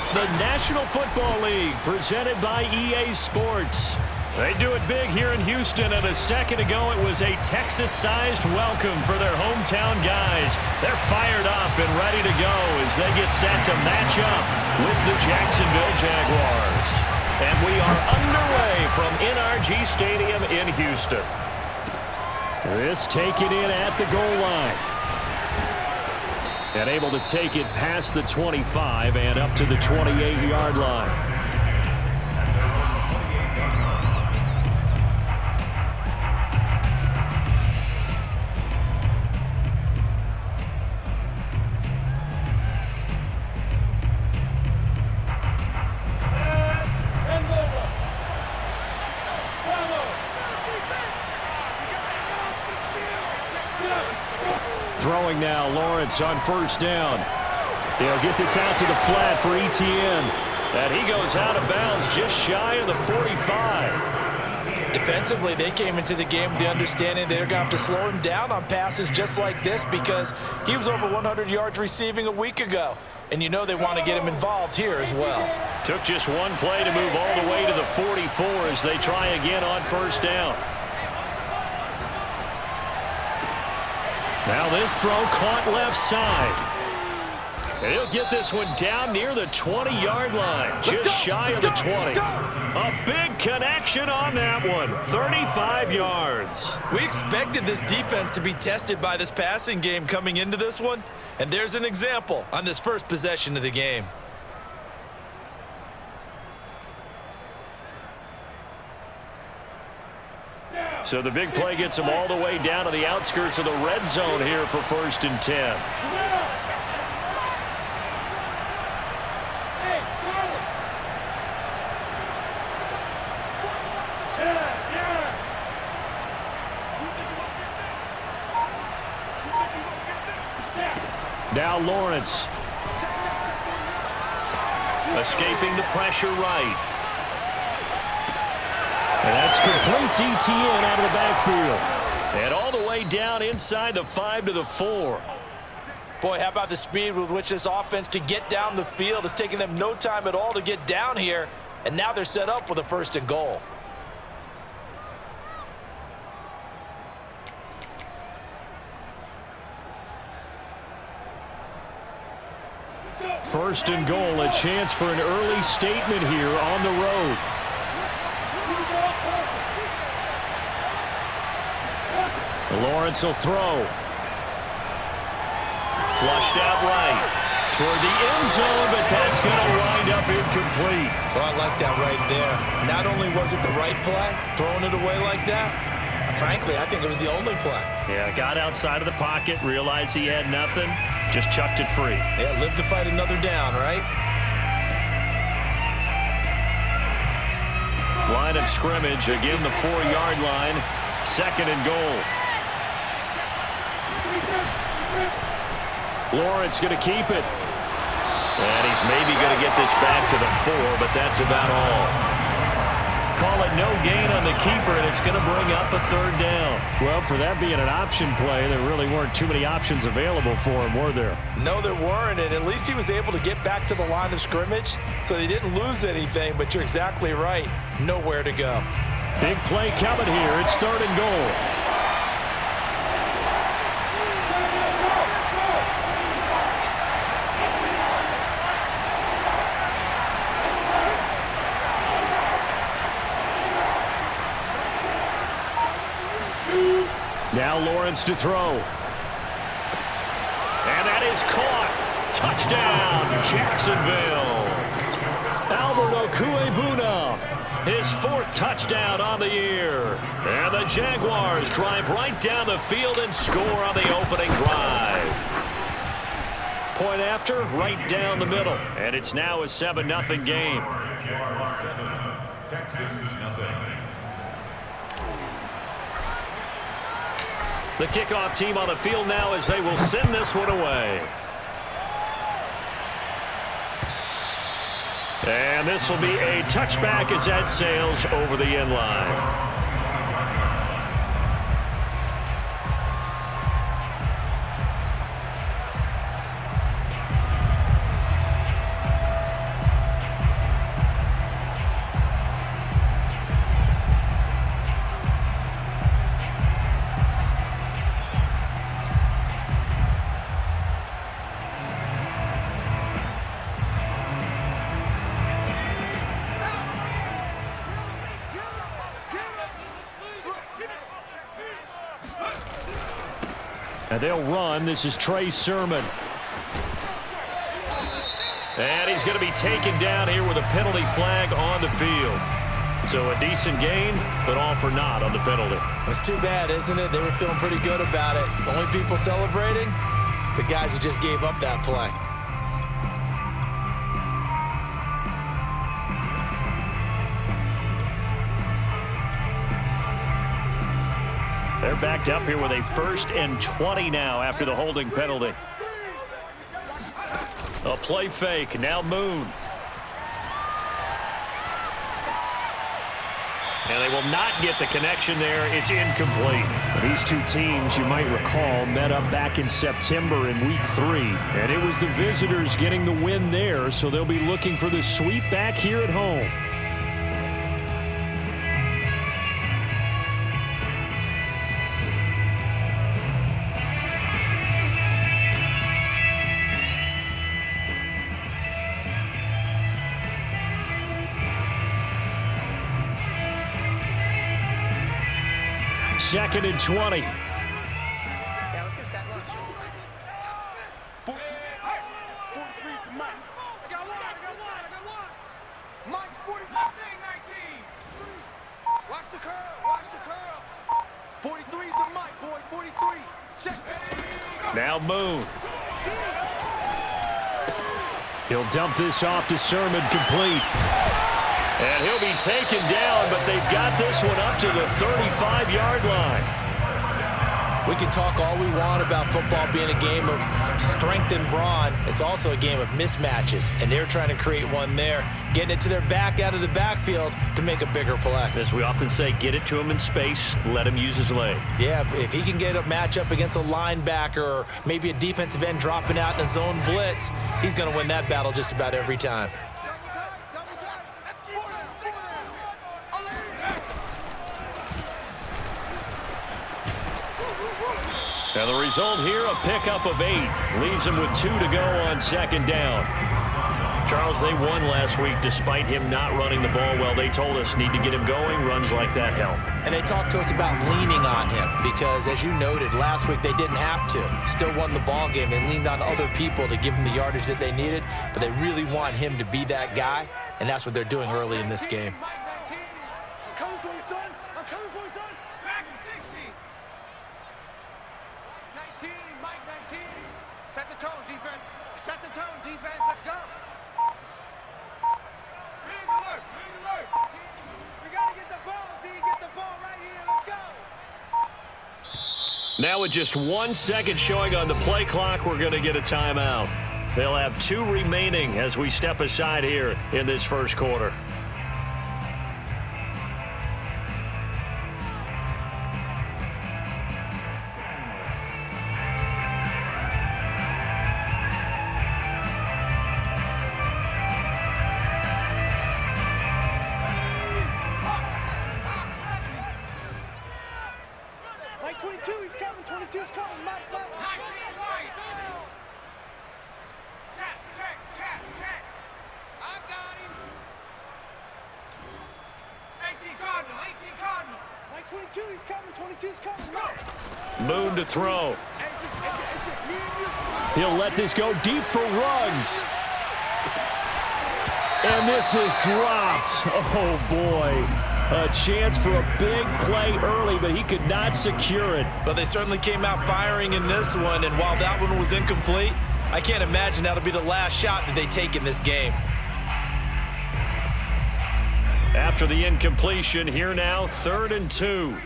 It's the National Football League presented by EA Sports. They do it big here in Houston, and a second ago it was a Texas-sized welcome for their hometown guys. They're fired up and ready to go as they get set to match up with the Jacksonville Jaguars. And we are underway from NRG Stadium in Houston. This taken in at the goal line. And able to take it past the 25 and up to the 28-yard line. Throwing now, Lawrence on first down. They'll get this out to the flat for Etienne. And he goes out of bounds just shy of the 45. Defensively, they came into the game with the understanding they're going to have to slow him down on passes just like this because he was over 100 yards receiving a week ago. And you know they want to get him involved here as well. Took just one play to move all the way to the 44 as they try again on first down. Now this throw caught left side. And he'll get this one down near the 20-yard line, just shy of the 20. A big connection on that one, 35 yards. We expected this defense to be tested by this passing game coming into this one, and there's an example on this first possession of the game. So the big play gets them all the way down to the outskirts of the red zone here for 1st and 10. Now Lawrence. Escaping the pressure right. And that's complete to Etienne out of the backfield. And all the way down inside the 5 to the 4. Boy, how about the speed with which this offense can get down the field? It's taken them no time at all to get down here. And now they're set up with a 1st and goal. First and goal, a chance for an early statement here on the road. Lawrence will throw. Flushed out right toward the end zone, but that's going to wind up incomplete. Oh, I like that right there. Not only was it the right play, throwing it away like that, frankly, I think it was the only play. Yeah, got outside of the pocket, realized he had nothing, just chucked it free. Yeah, live to fight another down, right? Line of scrimmage, again the 4-yard line, 2nd and goal. Lawrence going to keep it. And he's maybe going to get this back to the 4, but that's about all. Call it no gain on the keeper, and it's going to bring up a 3rd down. Well, for that being an option play, there really weren't too many options available for him, were there? No, there weren't, and at least he was able to get back to the line of scrimmage, so they didn't lose anything, but you're exactly right. Nowhere to go. Big play coming here. It's 3rd and goal. Now Lawrence to throw. And that is caught. Touchdown, Jacksonville. Albert Okwuegbunam, his 4th touchdown on the year. And the Jaguars drive right down the field and score on the opening drive. Point after, right down the middle. And it's now a 7-0 game. Texans, nothing. The kickoff team on the field now as they will send this one away. And this will be a touchback as that sails over the end line. And they'll run. This is Trey Sermon. And he's going to be taken down here with a penalty flag on the field. So a decent gain, but all for naught on the penalty. It's too bad, isn't it? They were feeling pretty good about it. The only people celebrating, the guys who just gave up that play. They're backed up here with a 1st and 20 now after the holding penalty. A play fake. Now Moon. And they will not get the connection there. It's incomplete. These two teams, you might recall, met up back in September in Week 3. And it was the visitors getting the win there, so they'll be looking for the sweep back here at home. Second and 20. Yeah, let's get set. 43 is the Mike. I got one. Mike's 40. 19. Watch the curls. 43 is the Mike, boy. 43. Check. Now Moon. He'll dump this off to Sermon, complete. And he'll be taken down, but they've got this one up to the 35-yard line. We can talk all we want about football being a game of strength and brawn. It's also a game of mismatches, and they're trying to create one there, getting it to their back out of the backfield to make a bigger play. As we often say, get it to him in space, let him use his leg. Yeah, if he can get a matchup against a linebacker or maybe a defensive end dropping out in a zone blitz, he's going to win that battle just about every time. And the result here, a pickup of 8. Leaves him with 2 to go on 2nd down. Charles, they won last week despite him not running the ball well. They told us need to get him going. Runs like that help. And they talked to us about leaning on him because, as you noted, last week they didn't have to. Still won the ball game. They leaned on other people to give them the yardage that they needed, but they really want him to be that guy, and that's what they're doing early in this game. I'm coming for you, son. Back in 60. 19, Mike 19. Set the tone, defense. Let's go. Big alert. We got to get the ball, D. Get the ball right here. Let's go. Now with just 1 second showing on the play clock, we're going to get a timeout. They'll have 2 remaining as we step aside here in this first quarter. Mike 22, he's coming. 22's coming. Mike. 19 right. Check. I got him. 18 Cardinal. Mike 22, he's coming. 22's coming. Mike. Moon to throw. It's just me and you. He'll let this go deep for Ruggs. And this is dropped. Oh, boy. A chance for a big play early, but he could not secure it. But they certainly came out firing in this one, and while that one was incomplete, I can't imagine that'll be the last shot that they take in this game. After the incompletion, here now, 3rd and 2.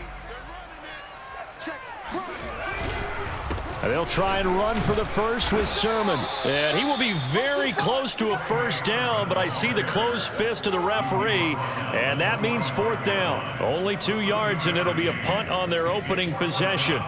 And they'll try and run for the first with Sermon. And he will be very close to a first down, but I see the closed fist of the referee, and that means 4th down. Only 2 yards, and it'll be a punt on their opening possession.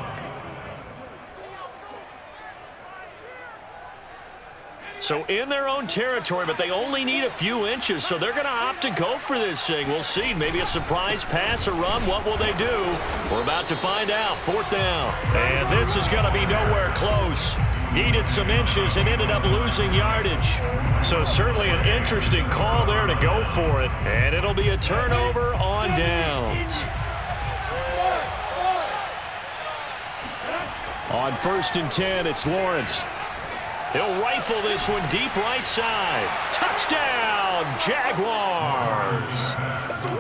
So in their own territory, but they only need a few inches, so they're going to opt to go for this thing. We'll see. Maybe a surprise pass or run. What will they do? We're about to find out. 4th down. And this is going to be nowhere close. Needed some inches and ended up losing yardage. So certainly an interesting call there to go for it. And it'll be a turnover on downs. On 1st and 10, it's Lawrence. He'll rifle this one deep right side. Touchdown, Jaguars.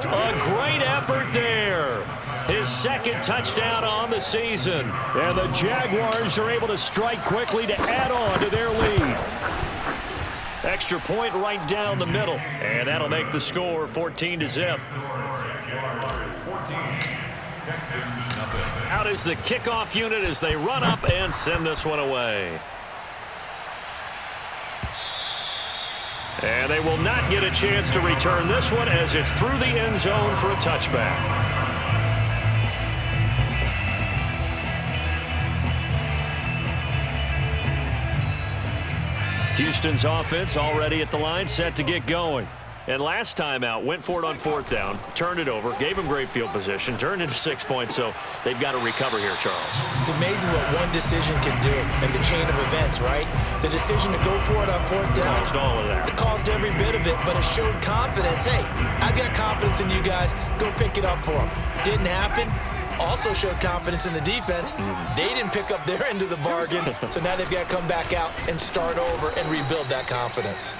A great effort there. His second touchdown on the season. And the Jaguars are able to strike quickly to add on to their lead. Extra point right down the middle. And that'll make the score 14-0. Out is the kickoff unit as they run up and send this one away. And they will not get a chance to return this one as it's through the end zone for a touchback. Houston's offense already at the line, set to get going. And last time out, went for it on 4th down, turned it over, gave them great field position, turned into 6 points, so they've got to recover here, Charles. It's amazing what one decision can do in the chain of events, right? The decision to go for it on 4th down. Caused all of that. It caused every bit of it, but it showed confidence. Hey, I've got confidence in you guys. Go pick it up for them. Didn't happen. Also showed confidence in the defense. They didn't pick up their end of the bargain, so now they've got to come back out and start over and rebuild that confidence.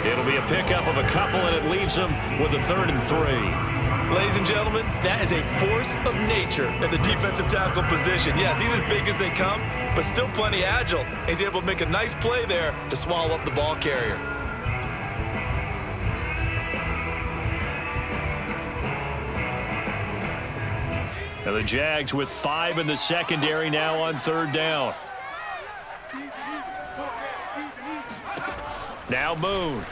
It'll be a pickup of a couple, and it leaves them with a 3rd and 3. Ladies and gentlemen, that is a force of nature at the defensive tackle position. Yes, he's as big as they come, but still plenty agile. He's able to make a nice play there to swallow up the ball carrier. And the Jags with 5 in the secondary now on 3rd down. Now Moon.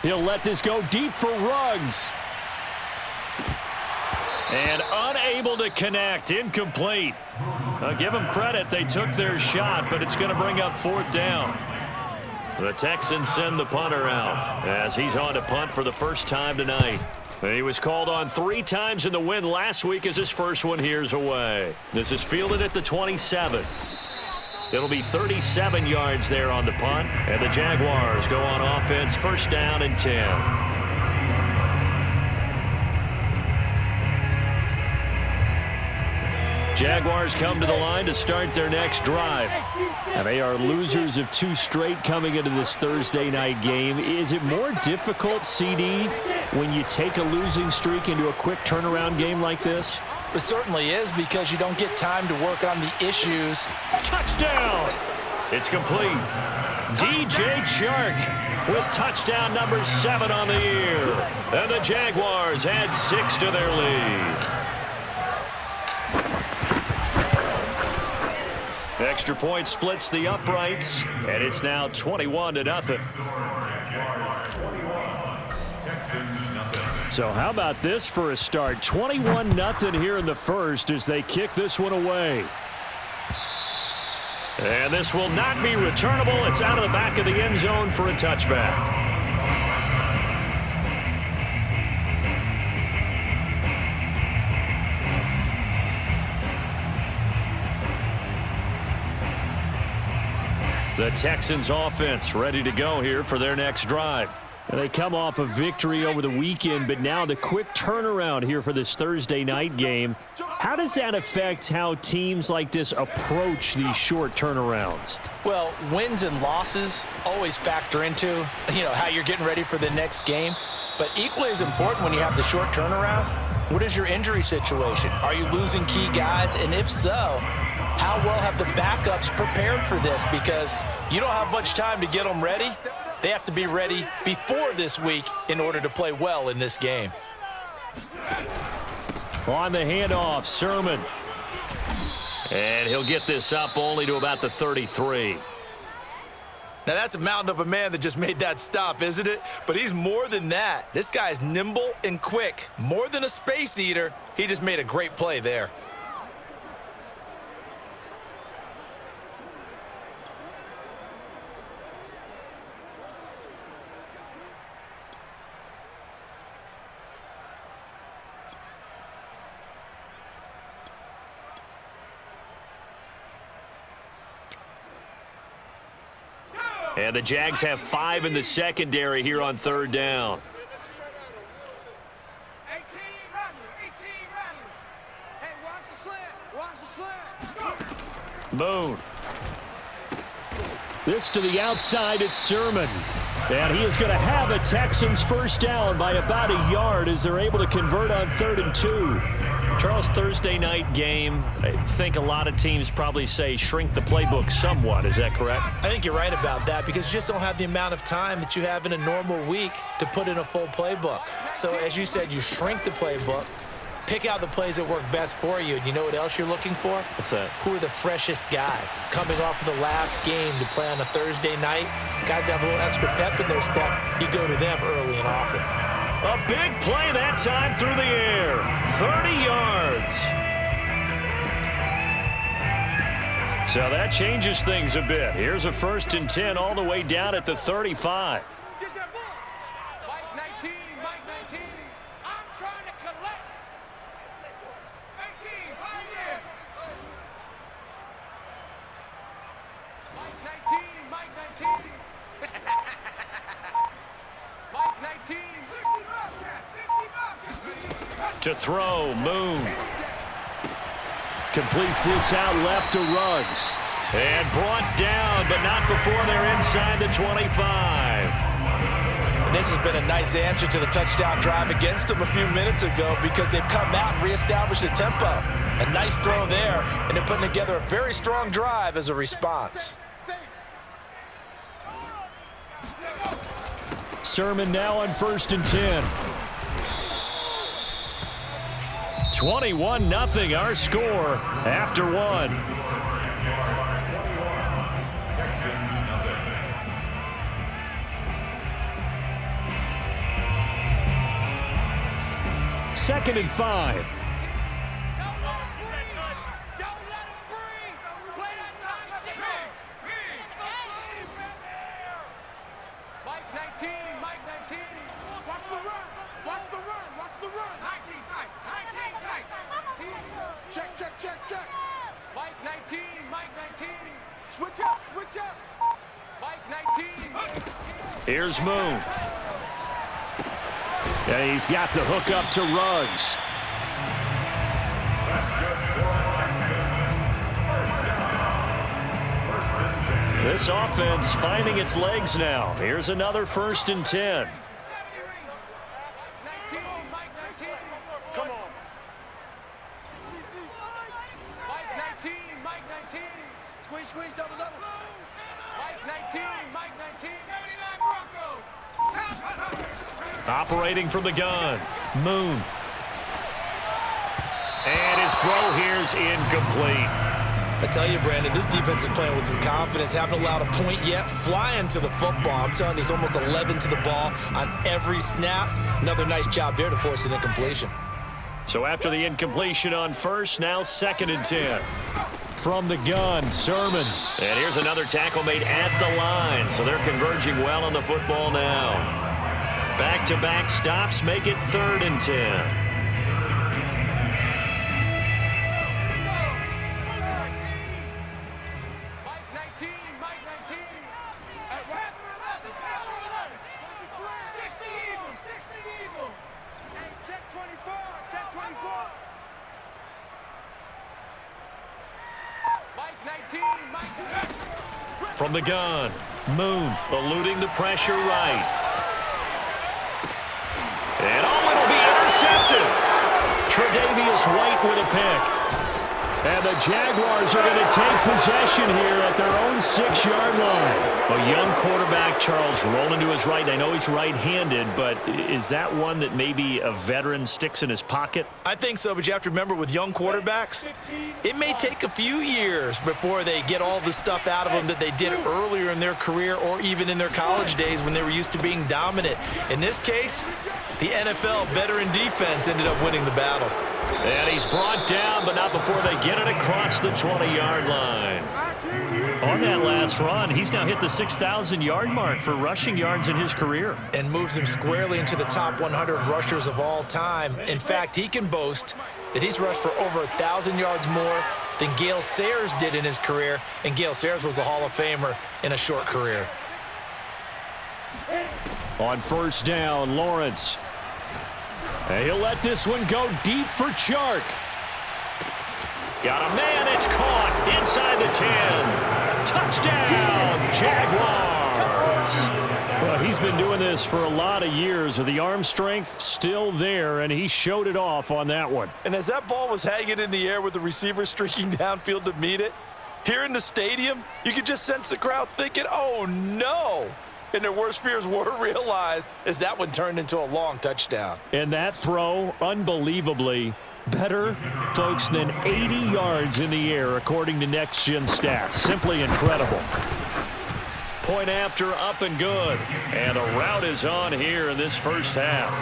He'll let this go deep for Ruggs. And unable to connect. Incomplete. I'll give them credit. They took their shot, but it's going to bring up 4th down. The Texans send the punter out as he's on to punt for the first time tonight. He was called on 3 times in the win last week as his first one here's away. This is fielded at the 27. It'll be 37 yards there on the punt, and the Jaguars go on offense 1st down and 10. Jaguars come to the line to start their next drive. And they are losers of 2 straight coming into this Thursday night game. Is it more difficult, CD, when you take a losing streak into a quick turnaround game like this? It certainly is, because you don't get time to work on the issues. Touchdown! It's complete. DJ Chark with touchdown number 7 on the year. And the Jaguars add 6 to their lead. Extra point splits the uprights, and it's now 21-0. So how about this for a start? 21-0 here in the first as they kick this one away. And this will not be returnable. It's out of the back of the end zone for a touchback. The Texans offense ready to go here for their next drive. And they come off a victory over the weekend, but now the quick turnaround here for this Thursday night game. How does that affect how teams like this approach these short turnarounds? Well, wins and losses always factor into, how you're getting ready for the next game. But equally as important when you have the short turnaround, what is your injury situation? Are you losing key guys? And if so, how well have the backups prepared for this? Because you don't have much time to get them ready. They have to be ready before this week in order to play well in this game. On the handoff, Sermon. And he'll get this up only to about the 33. Now, that's a mountain of a man that just made that stop, isn't it? But he's more than that. This guy's nimble and quick. More than a space eater. He just made a great play there. And the Jags have 5 in the secondary here on 3rd down. 18 Rattler. Hey, watch the slant. Watch the slant. Moon. This to the outside, it's Sermon. And he is going to have a Texans first down by about a yard as they're able to convert on 3rd and 2. Charles, Thursday night game, I think a lot of teams probably say shrink the playbook somewhat. Is that correct? I think you're right about that because you just don't have the amount of time that you have in a normal week to put in a full playbook. So as you said, you shrink the playbook, pick out the plays that work best for you. And you know what else you're looking for? What's that? Who are the freshest guys coming off of the last game to play on a Thursday night? Guys that have a little extra pep in their step, you go to them early and often. A big play that time through the air. 30 yards. So that changes things a bit. Here's a 1st and 10 all the way down at the 35. Get that ball. Mike 19, Mike 19. I'm trying to collect. 19, pioneer. Mike 19, Mike 19. Mike 19. 60 Bobcats, 60 Bobcats. To throw, Moon. Completes this out left to Ruggs. And brought down, but not before they're inside the 25. And this has been a nice answer to the touchdown drive against them a few minutes ago because they've come out and reestablished the tempo. A nice throw there, and they're putting together a very strong drive as a response. Sermon now on 1st and 10. 21-0 our score after one. Texans nothing. 2nd and 5. Check. Mike 19, Mike 19. Switch up. Mike 19. Here's Moon. And he's got the hook up to Ruggs. That's good for Texans. First down. 1st and 10. This offense finding its legs now. Here's another 1st and 10. Squeeze, double. Mike 19, Mike 19. 79 Broncos. Operating from the gun. Moon. And his throw here's incomplete. I tell you, Brandon, this defense is playing with some confidence. Haven't allowed a point yet. Flying to the football. I'm telling you, there's almost 11 to the ball on every snap. Another nice job there to force an incompletion. So after the incompletion on 1st, now 2nd and 10. From the gun, Sermon. And here's another tackle made at the line. So they're converging well on the football now. Back-to-back stops make it 3rd and 10. From the gun, Moon eluding the pressure right. And it'll be intercepted. Tre'Davious White with a pick. And the Jaguars are going to take possession here at their own 6-yard line. A young quarterback, Charles, rolling to his right. I know he's right-handed, but is that one that maybe a veteran sticks in his pocket? I think so, but you have to remember with young quarterbacks, it may take a few years before they get all the stuff out of them that they did earlier in their career or even in their college days when they were used to being dominant. In this case, the NFL veteran defense ended up winning the battle. And he's brought down, but not before they get it across the 20-yard line. On that last run, he's now hit the 6,000-yard mark for rushing yards in his career. And moves him squarely into the top 100 rushers of all time. In fact, he can boast that he's rushed for over 1,000 yards more than Gale Sayers did in his career. And Gale Sayers was a Hall of Famer in a short career. On 1st down, Lawrence. And he'll let this one go deep for Chark. Got a man, it's caught inside the 10. Touchdown, Jaguars. Well, he's been doing this for a lot of years with the arm strength still there, and he showed it off on that one. And as that ball was hanging in the air with the receiver streaking downfield to meet it, here in the stadium, you could just sense the crowd thinking, oh, no. And their worst fears were realized as that one turned into a long touchdown. And that throw, unbelievably, better, folks, than 80 yards in the air, according to Next Gen Stats. Simply incredible. Point after, up and good. And a rout is on here in this first half.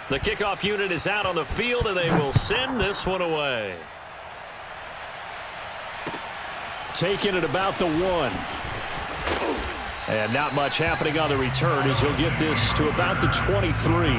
The kickoff unit is out on the field, and they will send this one away. Taking it about the 1. And not much happening on the return as he'll get this to about the 23.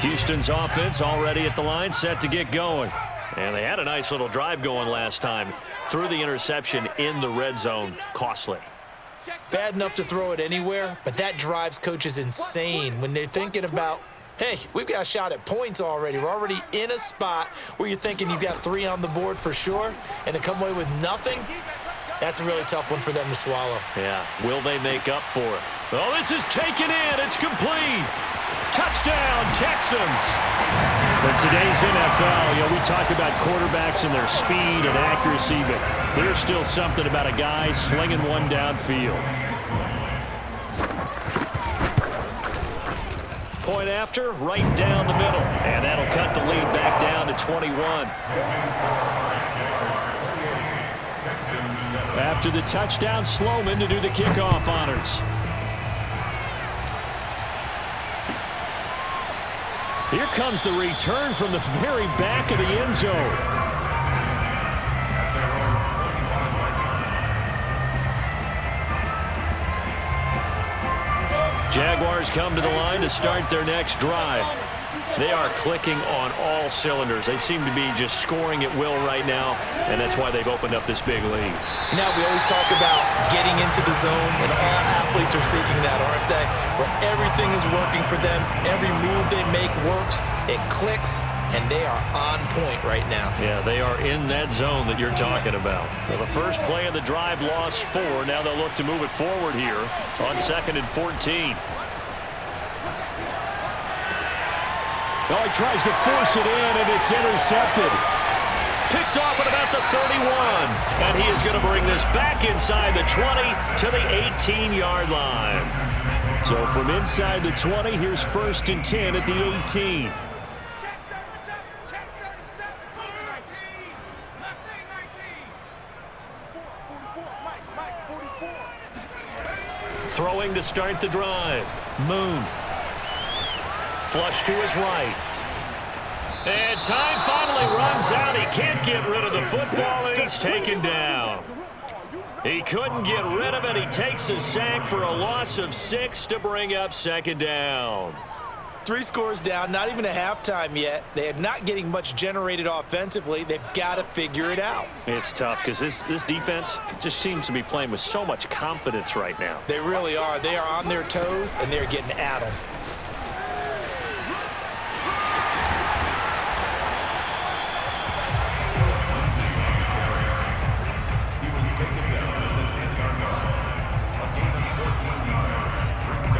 Houston's offense already at the line, set to get going. And they had a nice little drive going last time. Threw the interception in the red zone. Costly. Bad enough to throw it anywhere, but that drives coaches insane when they're thinking about, hey, we've got a shot at points already. We're already in a spot where you're thinking you've got 3 on the board for sure, and to come away with nothing, that's a really tough one for them to swallow. Yeah, will they make up for it? Oh, this is taken in. It's complete. Touchdown, Texans. In today's NFL, we talk about quarterbacks and their speed and accuracy, but there's still something about a guy slinging one downfield. Point after, right down the middle. And that'll cut the lead back down to 21. After the touchdown, Sloman to do the kickoff honors. Here comes the return from the very back of the end zone. Jaguars come to the line to start their next drive. They are clicking on all cylinders. They seem to be just scoring at will right now, and that's why they've opened up this big lead. Now, we always talk about getting into the zone, and all athletes are seeking that, aren't they? Where everything is working for them, every move they make works, it clicks, and they are on point right now. Yeah, they are in that zone that you're talking about. Well, the first play of the drive lost 4. Now they'll look to move it forward here on 2nd and 14. Oh, he tries to force it in, and it's intercepted. Picked off at about the 31. And he is going to bring this back inside the 20 to the 18-yard line. So from inside the 20, here's 1st and 10 at the 18. Throwing to start the drive. Moon. Flush to his right. And time finally runs out. He can't get rid of the football, and he's taken down. He couldn't get rid of it. He takes a sack for a loss of 6 to bring up 2nd down. 3 scores down, not even a halftime yet. They are not getting much generated offensively. They've got to figure it out. It's tough because this defense just seems to be playing with so much confidence right now. They really are. They are on their toes, and they're getting at them.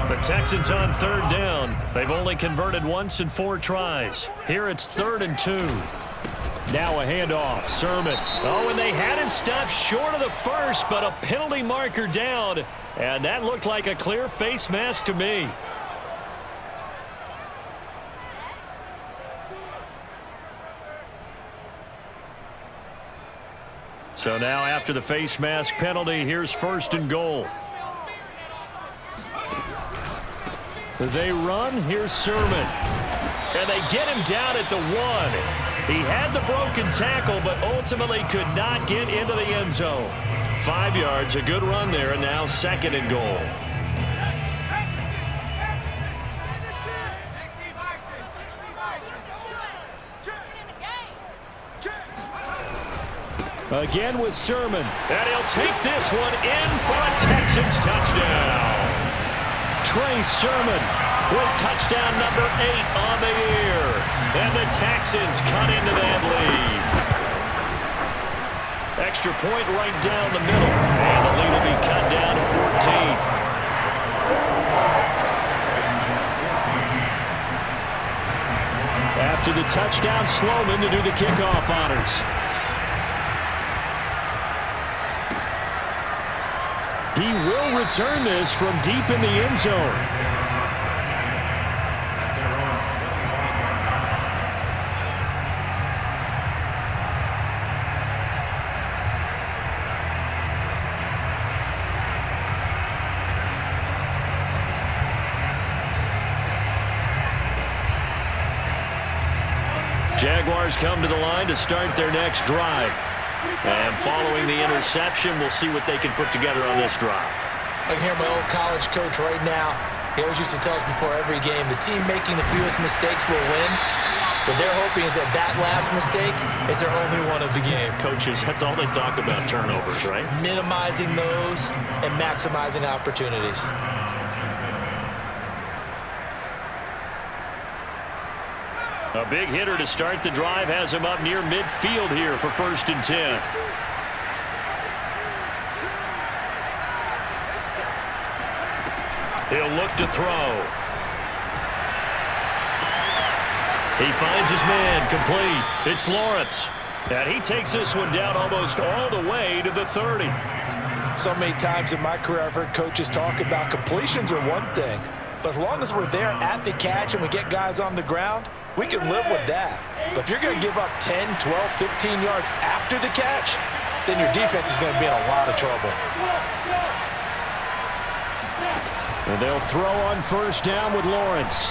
The Texans on 3rd down. They've only converted once in 4 tries. Here it's 3rd and 2. Now a handoff. Sermon. Oh, and they had him stopped short of the first, but a penalty marker down. And that looked like a clear face mask to me. So now after the face mask penalty, here's 1st and goal. They run. Here's Sermon. And they get him down at the 1. He had the broken tackle, but ultimately could not get into the end zone. 5 yards, a good run there, and now 2nd and goal. Again with Sermon. And he'll take this one in for a Texans touchdown. Trey Sermon with touchdown number 8 on the year. And the Texans cut into that lead. Extra point right down the middle. And the lead will be cut down to 14. After the touchdown, Sloman to do the kickoff honors. He will return this from deep in the end zone. Jaguars come to the line to start their next drive. And following the interception, we'll see what they can put together on this drive. I can hear my old college coach right now. He always used to tell us before every game, the team making the fewest mistakes will win. What they're hoping is that last mistake is their only one of the game. Coaches, that's all they talk about, turnovers, right? Minimizing those and maximizing opportunities. A big hitter to start the drive has him up near midfield here for 1st and 10. He'll look to throw. He finds his man, complete. It's Lawrence. And he takes this one down almost all the way to the 30. So many times in my career, I've heard coaches talk about completions are one thing. But as long as we're there at the catch and we get guys on the ground, we can live with that. But if you're going to give up 10, 12, 15 yards after the catch, then your defense is going to be in a lot of trouble. And they'll throw on 1st down with Lawrence.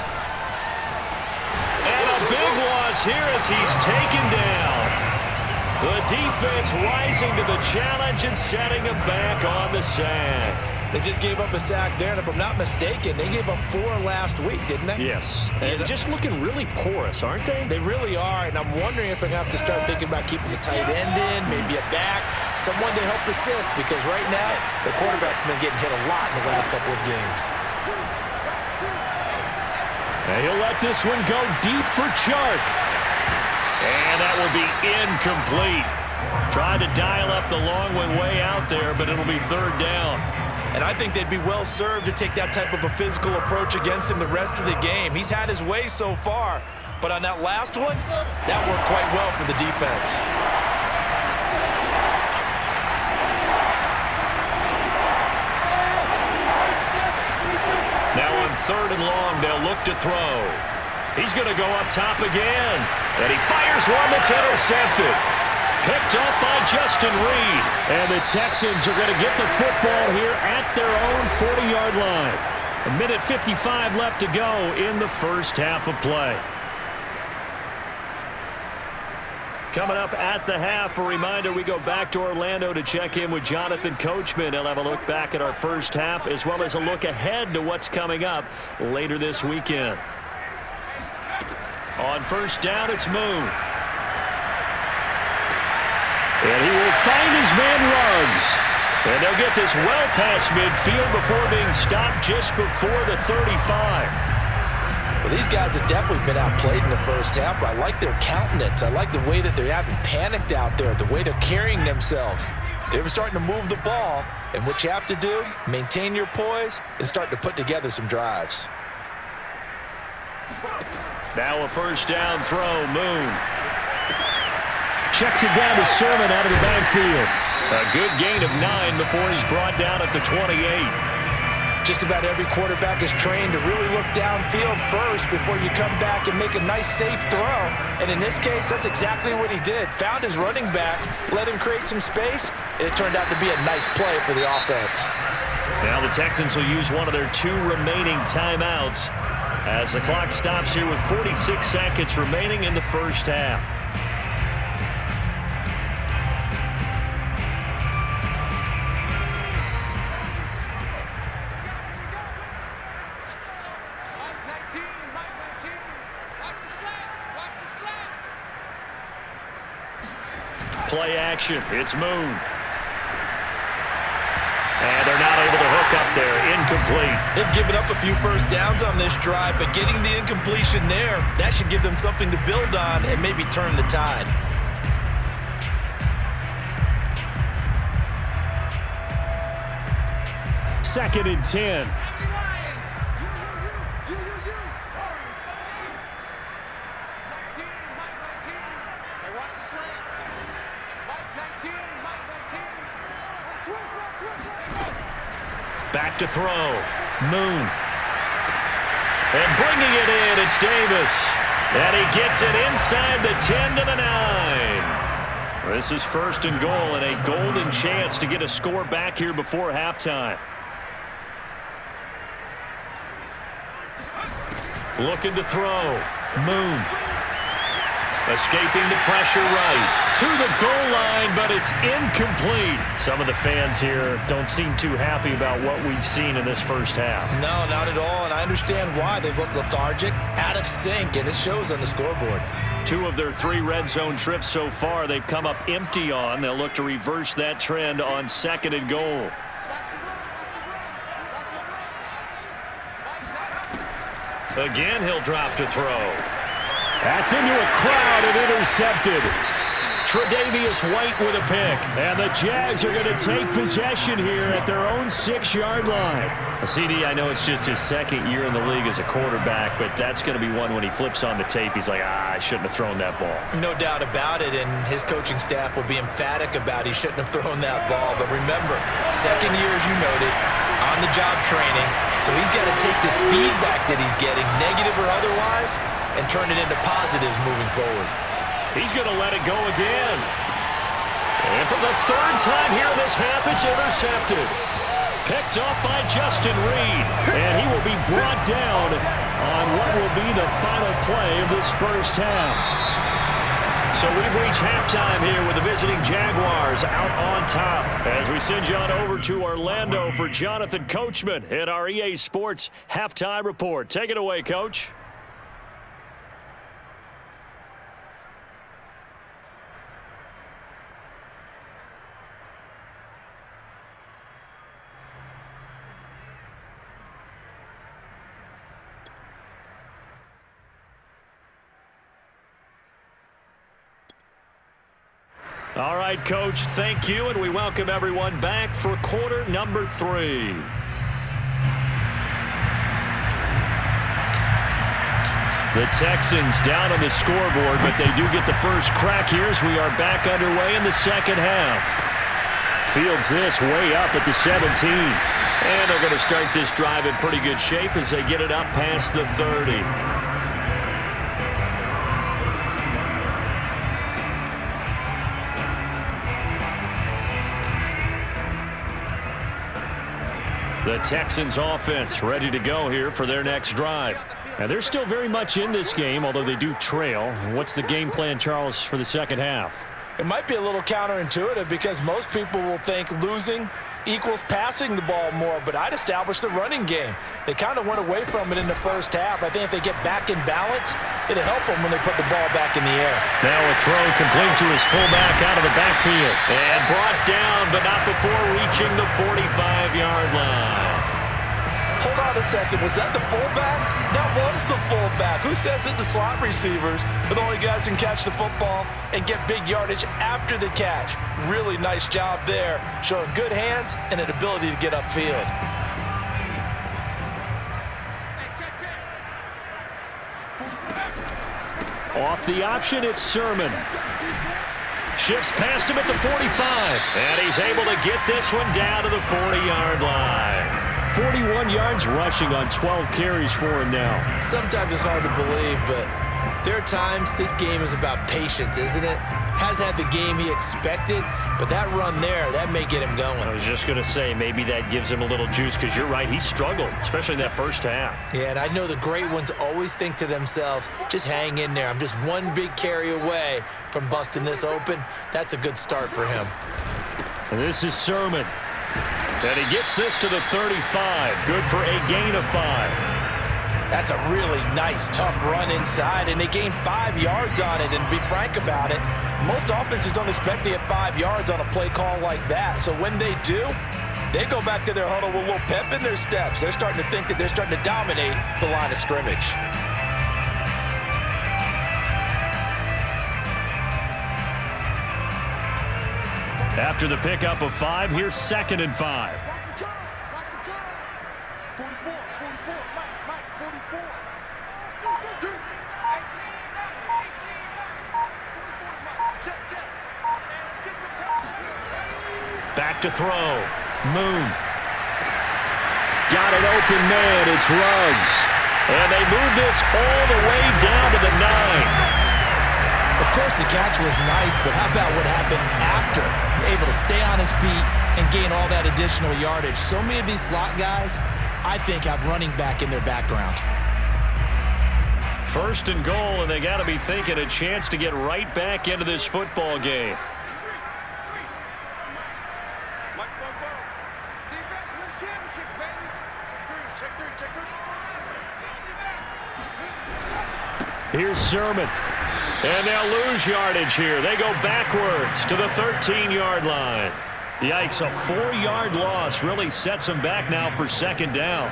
And a big loss here as he's taken down. The defense rising to the challenge and setting him back on the sack. They just gave up a sack there, and if I'm not mistaken, they gave up 4 last week, didn't they? Yes. And just looking really porous, aren't they? They really are, and I'm wondering if I'm going to have to start thinking about keeping the tight end in, maybe a back, someone to help assist, because right now, the quarterback's been getting hit a lot in the last couple of games. And he'll let this one go deep for Chark. And that will be incomplete. Tried to dial up the long one way out there, but it'll be 3rd down. And I think they'd be well served to take that type of a physical approach against him the rest of the game. He's had his way so far, but on that last one, that worked quite well for the defense. Now on 3rd and long, they'll look to throw. He's going to go up top again, and he fires one that's intercepted. Picked up by Justin Reed. And the Texans are going to get the football here at their own 40-yard line. 1:55 left to go in the first half of play. Coming up at the half, a reminder, we go back to Orlando to check in with Jonathan Coachman. He'll have a look back at our first half as well as a look ahead to what's coming up later this weekend. On 1st down, it's Moon. And he will find his man Ruggs. And they'll get this well past midfield before being stopped just before the 35. Well, these guys have definitely been outplayed in the first half, but I like their countenance. I like the way that they haven't panicked out there, the way they're carrying themselves. They're starting to move the ball, and what you have to do, maintain your poise and start to put together some drives. Now a 1st down throw, Moon. Checks it down to Sermon out of the backfield. A good gain of 9 before he's brought down at the 28. Just about every quarterback is trained to really look downfield first before you come back and make a nice, safe throw. And in this case, that's exactly what he did. Found his running back, let him create some space, and it turned out to be a nice play for the offense. Now the Texans will use one of their 2 remaining timeouts as the clock stops here with 46 seconds remaining in the first half. play action. It's Moon. And they're not able to hook up there. Incomplete. They've given up a few first downs on this drive, but getting the incompletion there, that should give them something to build on and maybe turn the tide. Second and 10. Back to throw. Moon. And bringing it in, it's Davis. And he gets it inside the 10 to the 9. This is first and goal and a golden chance to get a score back here before halftime. Looking to throw. Moon. Escaping the pressure right. To the goal line, but it's incomplete. Some of the fans here don't seem too happy about what we've seen in this first half. No, not at all, and I understand why. They've looked lethargic, out of sync, and it shows on the scoreboard. 2 of their 3 red zone trips so far they've come up empty on. They'll look to reverse that trend on second and goal. Again, he'll drop to throw. That's into a crowd and intercepted. Tre'Davious White with a pick. And the Jags are going to take possession here at their own 6-yard line. CD, I know it's just his second year in the league as a quarterback, but that's going to be one when he flips on the tape. He's like, I shouldn't have thrown that ball. No doubt about it, and his coaching staff will be emphatic about he shouldn't have thrown that ball. But remember, second year, as you noted, on-the-job training, so he's got to take this feedback that he's getting, negative or otherwise, and turn it into positives moving forward. He's going to let it go again. And for the 3rd time here in this half, it's intercepted. Picked up by Justin Reed. And he will be brought down on what will be the final play of this first half. So we've reached halftime here with the visiting Jaguars out on top. As we send you on over to Orlando for Jonathan Coachman in our EA Sports Halftime Report. Take it away, Coach. All right, Coach, thank you, and we welcome everyone back for quarter number 3. The Texans down on the scoreboard, but they do get the first crack here as we are back underway in the second half. Fields this way up at the 17. And they're going to start this drive in pretty good shape as they get it up past the 30. The Texans offense ready to go here for their next drive. And they're still very much in this game, although they do trail. What's the game plan, Charles, for the second half? It might be a little counterintuitive because most people will think losing equals passing the ball more, but I'd establish the running game. They kind of went away from it in the first half. I think if they get back in balance, it'll help them when they put the ball back in the air. Now a throw complete to his fullback out of the backfield. And brought down, but not before reaching the 45-yard line. Hold on a second. Was that the fullback? That was the fullback. Who says it to slot receivers? But the only guys can catch the football and get big yardage after the catch. Really nice job there, showing good hands and an ability to get upfield. Off the option, it's Sermon. Shifts past him at the 45. And he's able to get this one down to the 40-yard line. 41 yards rushing on 12 carries for him now. Sometimes it's hard to believe, but there are times this game is about patience, isn't it? Has had the game he expected, but that run there, that may get him going. I was just going to say, maybe that gives him a little juice, because you're right, he struggled, especially in that first half. Yeah, and I know the great ones always think to themselves, just hang in there. I'm just one big carry away from busting this open. That's a good start for him. And this is Sermon. And he gets this to the 35. Good for a gain of 5. That's a really nice, tough run inside, and they gained 5 yards on it. And to be frank about it, most offenses don't expect to get 5 yards on a play call like that. So when they do, they go back to their huddle with a little pep in their steps. They're starting to think that they're starting to dominate the line of scrimmage. After the pickup of 5, here's 2nd and 5. Watch the curl. Watch the curl. 44. 44. Mike. 44. Dude. 18 back. Check. And let's get some coverage. Back to throw. Moon. Got an open man. It's Ruggs. And they move this all the way down to the 9. Of course, the catch was nice, but how about what happened after? Able to stay on his feet and gain all that additional yardage. So many of these slot guys, I think, have running back in their background. 1st and goal, and they got to be thinking a chance to get right back into this football game. Defense wins championships, baby. Check three. Here's Sermon. And they'll lose yardage here. They go backwards to the 13-yard line. Yikes, a 4-yard loss really sets them back now for 2nd down.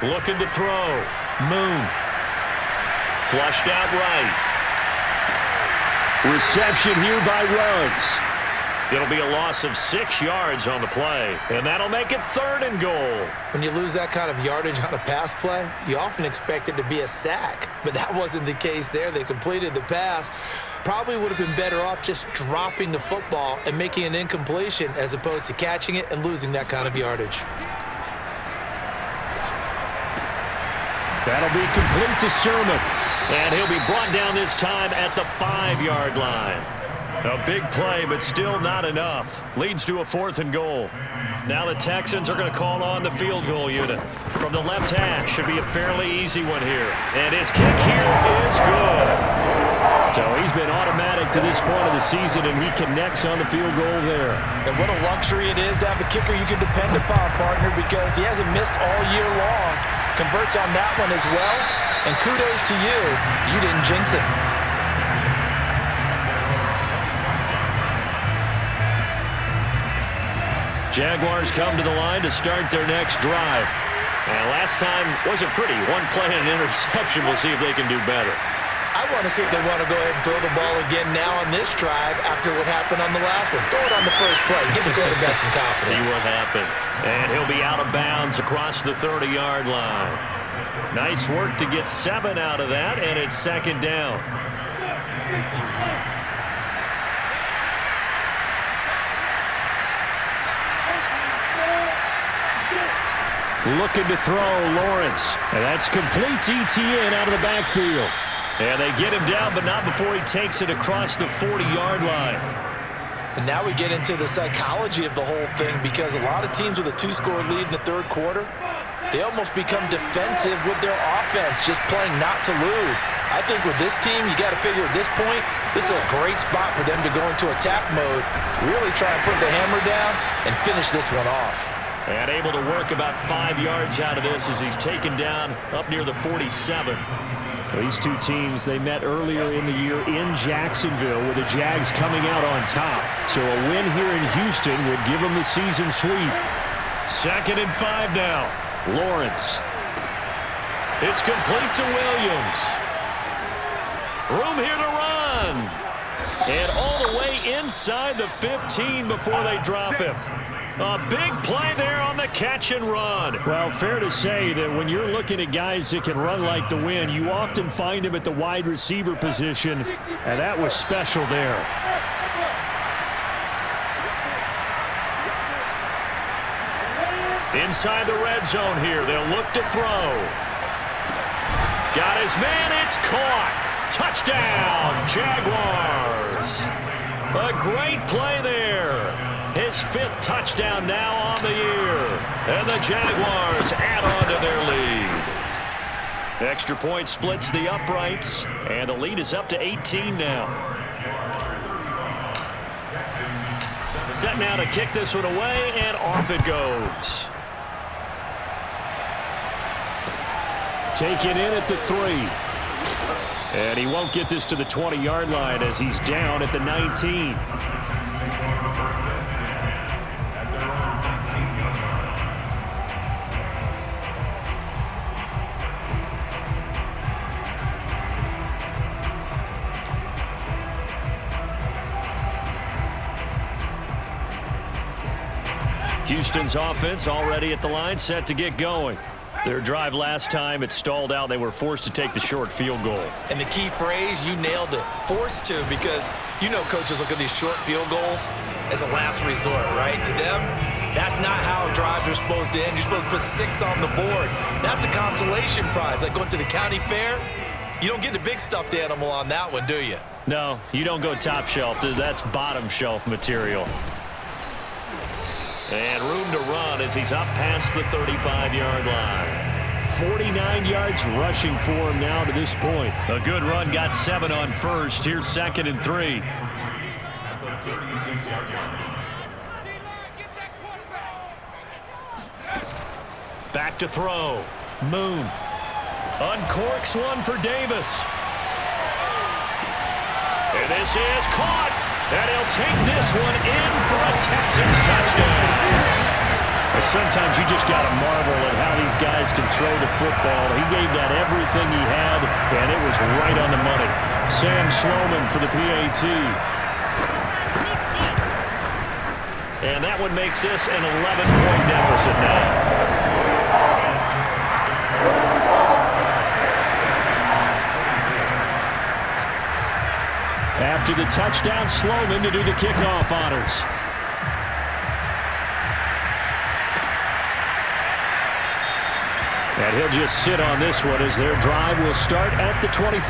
Looking to throw. Moon. Flushed out right. Reception here by Ruggs. It'll be a loss of 6 yards on the play, and that'll make it 3rd and goal. When you lose that kind of yardage on a pass play, you often expect it to be a sack, but that wasn't the case there. They completed the pass. Probably would have been better off just dropping the football and making an incompletion as opposed to catching it and losing that kind of yardage. That'll be complete to Sermon, and he'll be brought down this time at the 5-yard line. A big play, but still not enough. Leads to a 4th and goal. Now the Texans are going to call on the field goal unit. From the left hash, should be a fairly easy one here. And his kick here is good. So he's been automatic to this point of the season, and he connects on the field goal there. And what a luxury it is to have a kicker you can depend upon, partner, because he hasn't missed all year long. Converts on that one as well, and kudos to you. You didn't jinx it. Jaguars come to the line to start their next drive. And last time wasn't pretty. 1 play and an interception. We'll see if they can do better. I want to see if they want to go ahead and throw the ball again now on this drive after what happened on the last one. Throw it on the first play. Give the quarterback some confidence. See what happens. And he'll be out of bounds across the 30-yard line. Nice work to get 7 out of that, and it's 2nd down. Looking to throw, Lawrence. And that's complete ETN out of the backfield. And they get him down, but not before he takes it across the 40-yard line. And now we get into the psychology of the whole thing, because a lot of teams with a 2-score lead in the 3rd quarter, they almost become defensive with their offense, just playing not to lose. I think with this team, you got to figure at this point, this is a great spot for them to go into attack mode, really try and put the hammer down and finish this one off. And able to work about 5 yards out of this as he's taken down up near the 47. These two teams, they met earlier in the year in Jacksonville with the Jags coming out on top. So a win here in Houston would give them the season sweep. 2nd and 5 now. Lawrence. It's complete to Williams. Room here to run. And all the way inside the 15 before they drop him. A big play there on the catch and run. Well, fair to say that when you're looking at guys that can run like the wind, you often find them at the wide receiver position, and that was special there. Inside the red zone here, they'll look to throw. Got his man, it's caught. Touchdown, Jaguars. A great play there. His 5th touchdown now on the year. And the Jaguars add on to their lead. Extra point splits the uprights, and the lead is up to 18 now. Set now to kick this one away, and off it goes. Taken in at the 3. And he won't get this to the 20-yard line as he's down at the 19. Houston's offense already at the line, set to get going. Their drive last time, it stalled out. They were forced to take the short field goal. And the key phrase, you nailed it, forced to, because you know coaches look at these short field goals as a last resort, right? To them, that's not how drives are supposed to end. You're supposed to put 6 on the board. That's a consolation prize. Like going to the county fair, you don't get the big stuffed animal on that one, do you? No, you don't go top shelf. That's bottom shelf material. And room to run as he's up past the 35-yard line. 49 yards rushing for him now to this point. A good run, got 7 on first. Here's 2nd and 3. Back to throw. Moon uncorks one for Davis. And this is caught. And he'll take this one in for a Texans touchdown. Sometimes you just got to marvel at how these guys can throw the football. He gave that everything he had, and it was right on the money. Sam Sloman for the PAT. And that one makes this an 11-point deficit now. After the touchdown, Sloman to do the kickoff honors. And he'll just sit on this one as their drive will start at the 25.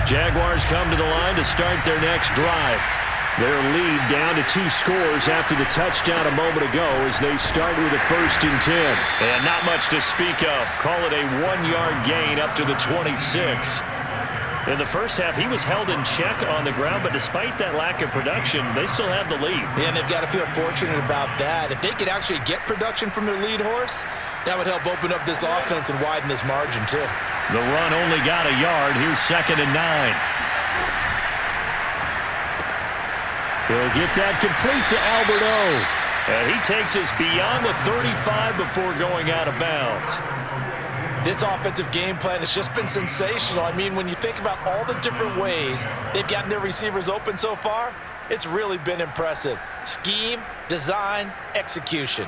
Jaguars come to the line to start their next drive. Their lead down to 2 scores after the touchdown a moment ago as they start with a 1st and 10. And not much to speak of. Call it a 1-yard gain up to the 26. In the first half, he was held in check on the ground, but despite that lack of production, they still have the lead. Yeah, and they've got to feel fortunate about that. If they could actually get production from their lead horse, that would help open up this offense and widen this margin, too. The run only got a yard. Here's 2nd and 9. He'll get that complete to Alberto. And he takes us beyond the 35 before going out of bounds. This offensive game plan has just been sensational. I mean, when you think about all the different ways they've gotten their receivers open so far, it's really been impressive. Scheme, design, execution.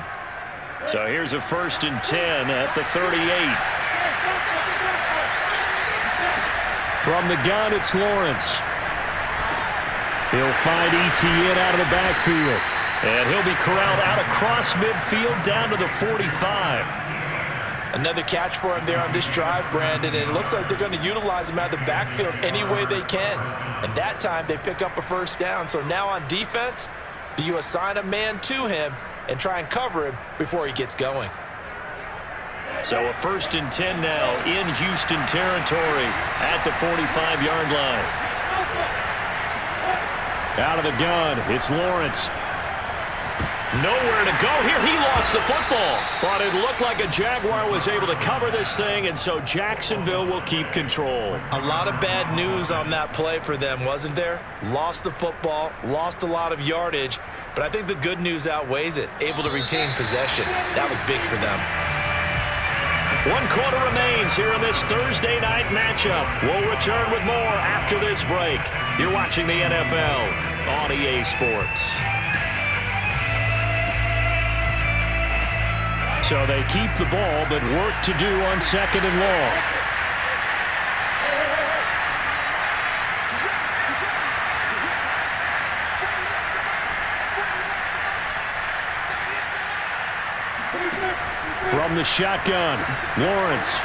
So here's a 1st and 10 at the 38. From the gun, it's Lawrence. He'll find Etienne out of the backfield. And he'll be corralled out across midfield down to the 45. Another catch for him there on this drive, Brandon, and it looks like they're going to utilize him out of the backfield any way they can. And that time they pick up a 1st down. So now on defense, do you assign a man to him and try and cover him before he gets going? So a 1st and 10 now in Houston territory at the 45-yard line. Out of the gun, it's Lawrence. Nowhere to go here. He lost the football. But it looked like a Jaguar was able to cover this thing, and so Jacksonville will keep control. A lot of bad news on that play for them, wasn't there? Lost the football, lost a lot of yardage, but I think the good news outweighs it. Able to retain possession. That was big for them. 1 quarter remains here in this Thursday night matchup. We'll return with more after this break. You're watching the NFL on EA Sports. So they keep the ball, but work to do on 2nd and long. From the shotgun, Lawrence.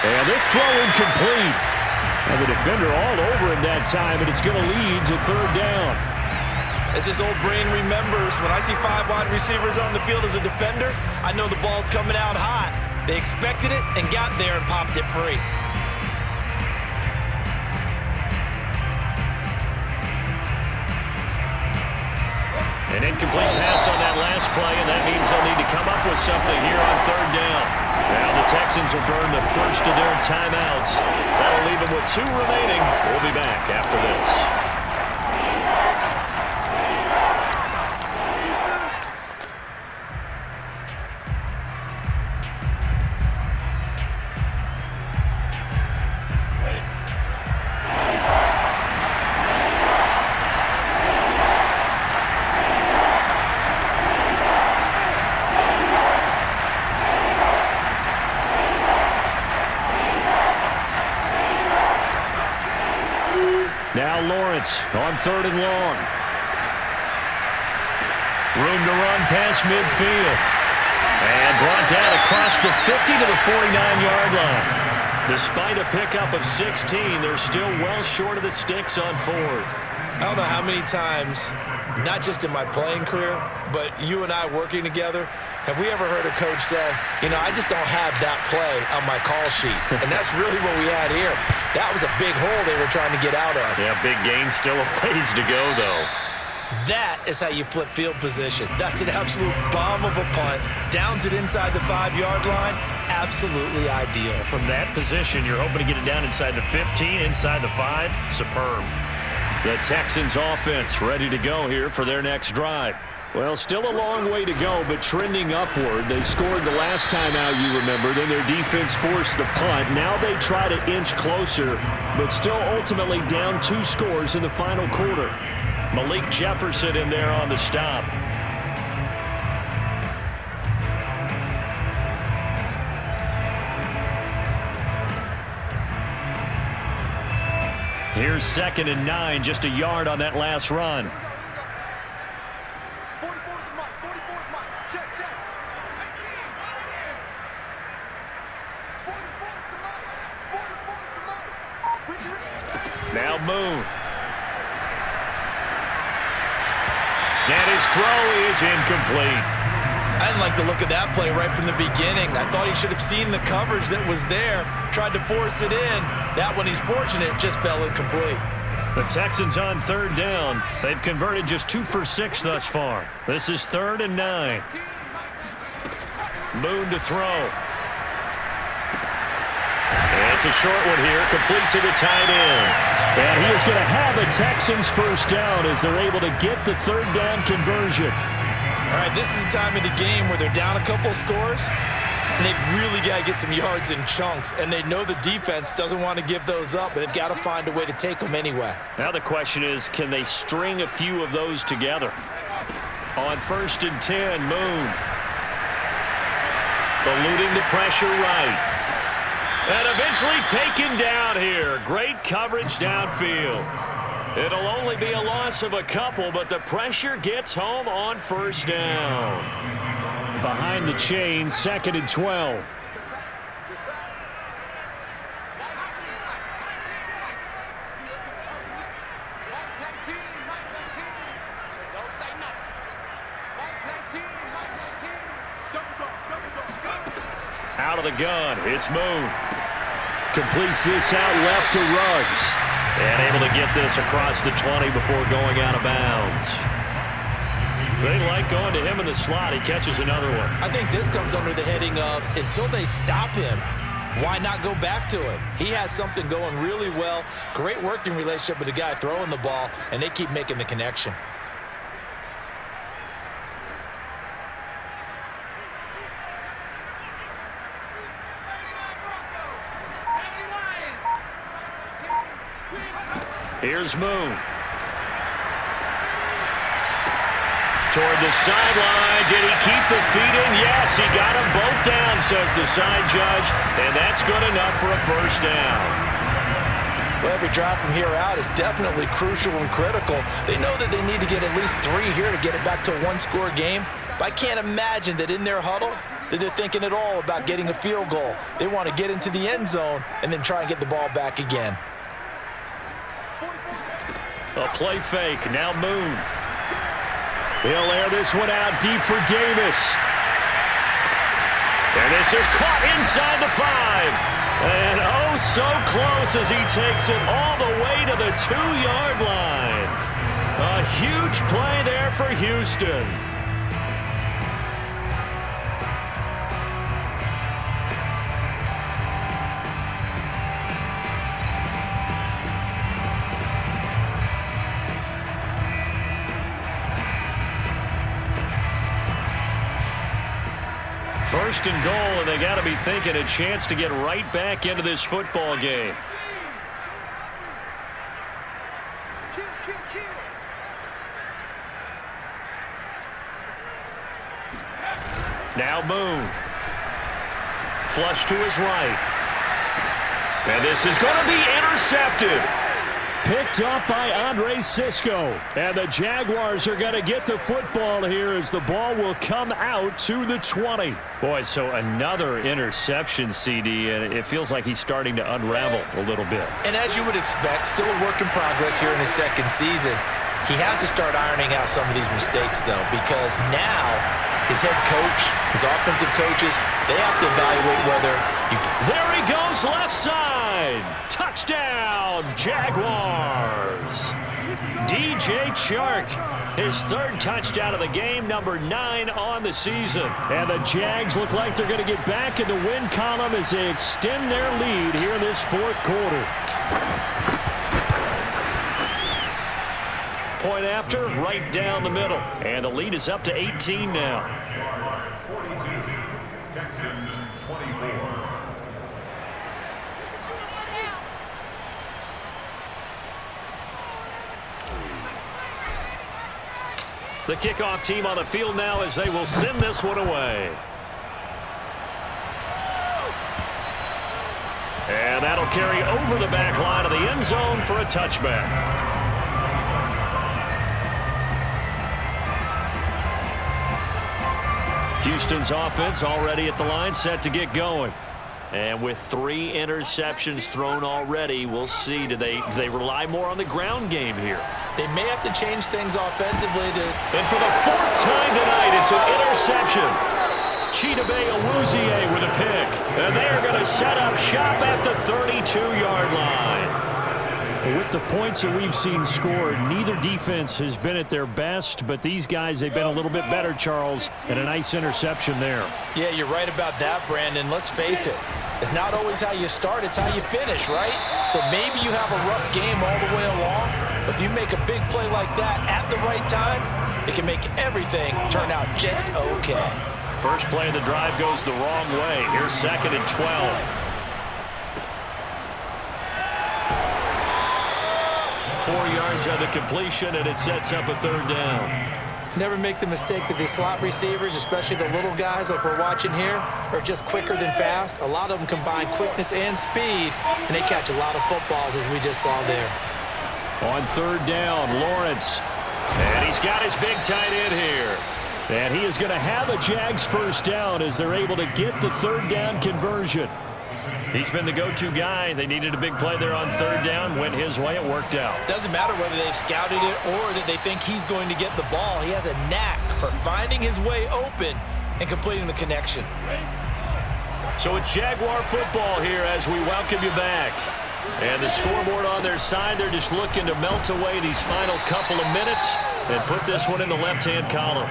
And this throw incomplete. And the defender all over him that time, and it's going to lead to third down. As this old brain remembers, when I see 5 wide receivers on the field as a defender, I know the ball's coming out hot. They expected it and got there and popped it free. An incomplete pass on that last play, and that means they'll need to come up with something here on third down. Now the Texans will burn the first of their timeouts. That'll leave them with 2 remaining. We'll be back after this. Now Lawrence on third and long. Room to run past midfield. And brought down across the 50 to the 49-yard line. Despite a pickup of 16, they're still well short of the sticks on fourth. I don't know how many times, not just in my playing career, but you and I working together, have we ever heard a coach say, you know, I just don't have that play on my call sheet. And that's really what we had here. That was a big hole they were trying to get out of. Yeah, big gain, still a ways to go, though. That is how you flip field position. That's an absolute bomb of a punt. Downs it inside the 5-yard line. Absolutely ideal. From that position, you're hoping to get it down inside the 15, inside the 5. Superb. The Texans offense ready to go here for their next drive. Well, still a long way to go, but trending upward. They scored the last time out, you remember. Then their defense forced the punt. Now they try to inch closer, but still ultimately down 2 scores in the final quarter. Malik Jefferson in there on the stop. Here's 2nd and 9, just a yard on that last run. Now Moon. And his throw is incomplete. I didn't like the look of that play right from the beginning. I thought he should have seen the coverage that was there, tried to force it in. That one, he's fortunate, just fell incomplete. The Texans on third down. They've converted just 2 for 6 thus far. This is 3rd and 9. Moon to throw. And it's a short one here, complete to the tight end. And he is going to have a Texans first down as they're able to get the third down conversion. All right, this is the time of the game where they're down a couple scores, and they've really got to get some yards in chunks, and they know the defense doesn't want to give those up, but they've got to find a way to take them anyway. Now the question is, can they string a few of those together? On 1st and 10, Moon. Eluding the pressure right. And eventually taken down here. Great coverage downfield. It'll only be a loss of a couple, but the pressure gets home on 1st down. Behind the chain, 2nd and 12. Out of the gun, it's Moon. Completes this out left to Ruggs. And able to get this across the 20 before going out of bounds. They like going to him in the slot. He catches another one. I think this comes under the heading of, until they stop him, why not go back to him? He has something going really well. Great working relationship with the guy throwing the ball, and they keep making the connection. Here's Moon. Toward the sideline. Did he keep the feet in? Yes, he got them both down, says the side judge. And that's good enough for a first down. Well, every drive from here out is definitely crucial and critical. They know that they need to get at least 3 here to get it back to a one-score game. But I can't imagine that in their huddle that they're thinking at all about getting a field goal. They want to get into the end zone and then try and get the ball back again. A play fake. Now Moon. He'll air this one out deep for Davis. And this is caught inside the 5. And oh, so close as he takes it all the way to the 2-yard line. A huge play there for Houston. First and goal, and they got to be thinking a chance to get right back into this football game. Now Moon. Flush to his right. And this is going to be intercepted. Picked up by Andre Sisco. And the Jaguars are going to get the football here as the ball will come out to the 20. Boy, so another interception, CD, and it feels like he's starting to unravel a little bit. And as you would expect, still a work in progress here in his second season. He has to start ironing out some of these mistakes, though, because now his head coach, his offensive coaches, they have to evaluate whether you... There he goes, left side. Touchdown, Jaguars. DJ Chark, his 3rd touchdown of the game, number 9 on the season. And the Jags look like they're going to get back in the win column as they extend their lead here in this 4th quarter. Point after, right down the middle. And the lead is up to 18 now. 42, Texans 24. The kickoff team on the field now as they will send this one away. And that'll carry over the back line of the end zone for a touchback. Houston's offense already at the line, set to get going. And with 3 interceptions thrown already, we'll see. Do they rely more on the ground game here? They may have to change things offensively to... And for the 4th time tonight, it's an interception. Chidobe Awuzie with a pick. And they are going to set up shop at the 32-yard line. With the points that we've seen scored, neither defense has been at their best, but these guys, they've been a little bit better, Charles, and a nice interception there. Yeah, you're right about that, Brandon. Let's face it. It's not always how you start, it's how you finish, right? So maybe you have a rough game all the way along, but if you make a big play like that at the right time, it can make everything turn out just okay. First play of the drive goes the wrong way. Here's 2nd and 12. 4 yards on the completion, and it sets up a 3rd down. Never make the mistake that the slot receivers, especially the little guys like we're watching here, are just quicker than fast. A lot of them combine quickness and speed, and they catch a lot of footballs, as we just saw there. On 3rd down, Lawrence. And he's got his big tight end here. And he is going to have a Jags 1st down as they're able to get the 3rd down conversion. He's been the go-to guy. They needed a big play there on 3rd down. Went his way. It worked out. Doesn't matter whether they've scouted it or that they think he's going to get the ball. He has a knack for finding his way open and completing the connection. So it's Jaguar football here as we welcome you back. And the scoreboard on their side, they're just looking to melt away these final couple of minutes and put this one in the left-hand column.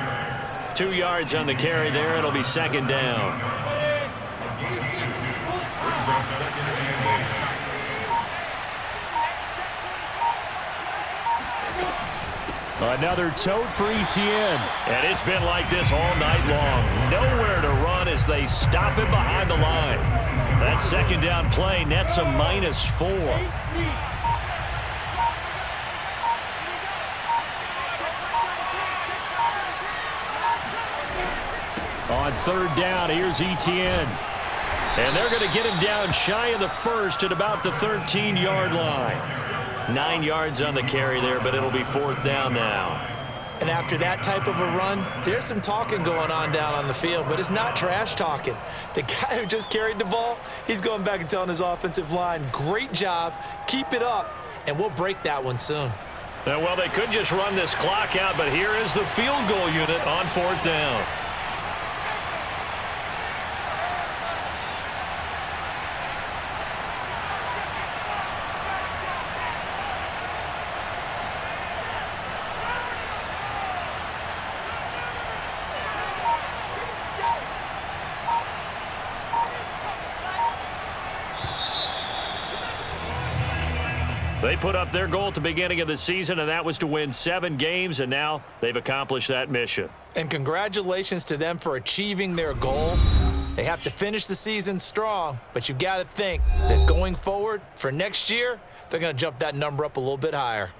2 yards on the carry there. It'll be 2nd down. Another tote for Etienne. And it's been like this all night long. Nowhere to run as they stop him behind the line. That 2nd down play nets a -4. On 3rd down, here's Etienne. And they're going to get him down shy of the first at about the 13-yard line. 9 yards on the carry there, but it'll be 4th down now. And after that type of a run, there's some talking going on down on the field, but it's not trash talking. The guy who just carried the ball, he's going back and telling his offensive line, great job, keep it up, and we'll break that one soon. Well, they could just run this clock out, but here is the field goal unit on 4th down. They put up their goal at the beginning of the season, and that was to win 7 games, and now they've accomplished that mission. And congratulations to them for achieving their goal. They have to finish the season strong, but you've got to think that going forward for next year, they're going to jump that number up a little bit higher.